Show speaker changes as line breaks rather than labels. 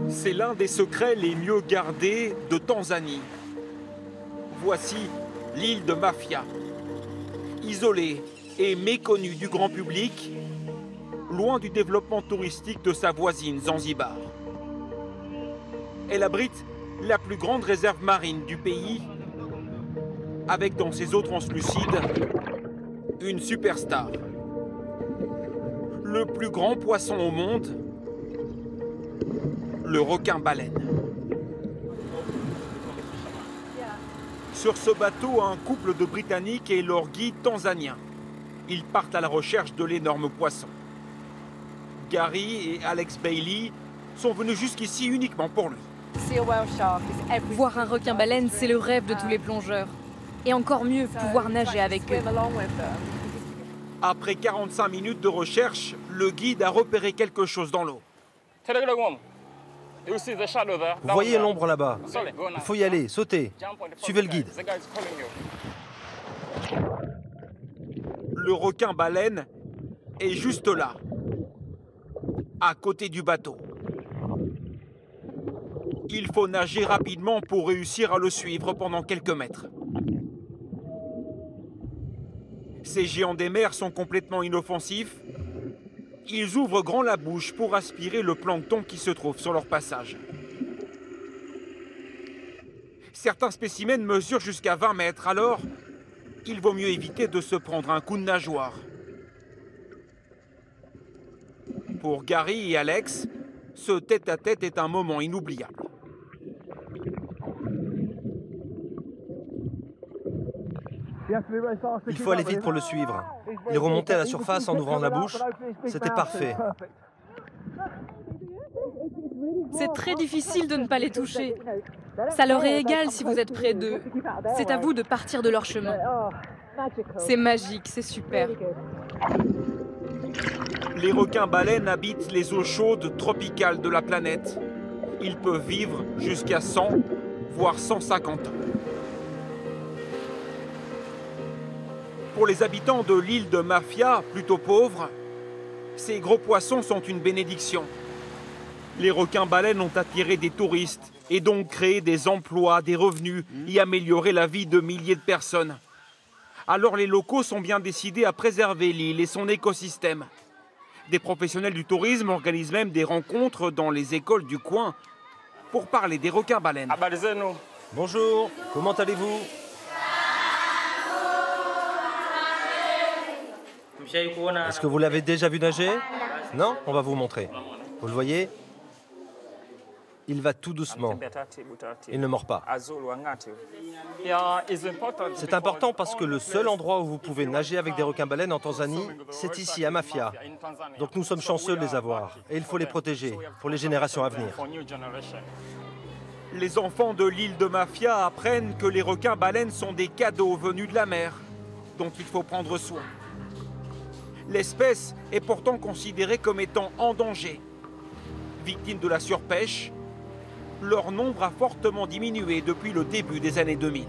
C'est l'un des secrets les mieux gardés de Tanzanie. Voici l'île de Mafia. Isolée et méconnue du grand public, loin du développement touristique de sa voisine Zanzibar. Elle abrite la plus grande réserve marine du pays, avec dans ses eaux translucides une superstar. Le plus grand poisson au monde, le requin-baleine. Sur ce bateau, un couple de Britanniques et leur guide tanzanien. Ils partent à la recherche de l'énorme poisson. Gary et Alex Bailey sont venus jusqu'ici uniquement pour lui.
Voir un requin-baleine, c'est le rêve de tous les plongeurs. Et encore mieux, pouvoir nager avec eux.
Après 45 minutes de recherche, le guide a repéré quelque chose dans l'eau.
Vous voyez l'ombre là-bas? Il faut y aller, sautez. Suivez le guide.
Le requin-baleine est juste là, à côté du bateau. Il faut nager rapidement pour réussir à le suivre pendant quelques mètres. Ces géants des mers sont complètement inoffensifs. Ils ouvrent grand la bouche pour aspirer le plancton qui se trouve sur leur passage. Certains spécimens mesurent jusqu'à 20 mètres, alors il vaut mieux éviter de se prendre un coup de nageoire. Pour Gary et Alex, ce tête-à-tête est un moment inoubliable.
Il faut aller vite pour le suivre. Il remontait à la surface en ouvrant la bouche. C'était parfait.
C'est très difficile de ne pas les toucher. Ça leur est égal si vous êtes près d'eux. C'est à vous de partir de leur chemin. C'est magique, c'est super.
Les requins-baleines habitent les eaux chaudes tropicales de la planète. Ils peuvent vivre jusqu'à 100, voire 150 ans. Pour les habitants de l'île de Mafia, plutôt pauvres, ces gros poissons sont une bénédiction. Les requins-baleines ont attiré des touristes et donc créé des emplois, des revenus et amélioré la vie de milliers de personnes. Alors les locaux sont bien décidés à préserver l'île et son écosystème. Des professionnels du tourisme organisent même des rencontres dans les écoles du coin pour parler des requins-baleines.
Bonjour, comment allez-vous? Est-ce que vous l'avez déjà vu nager? Non? On va vous montrer. Vous le voyez? Il va tout doucement. Il ne mord pas. C'est important parce que le seul endroit où vous pouvez nager avec des requins-baleines en Tanzanie, c'est ici, à Mafia. Donc nous sommes chanceux de les avoir. Et il faut les protéger pour les générations à venir.
Les enfants de l'île de Mafia apprennent que les requins-baleines sont des cadeaux venus de la mer, dont il faut prendre soin. L'espèce est pourtant considérée comme étant en danger. Victime de la surpêche, leur nombre a fortement diminué depuis le début des années 2000.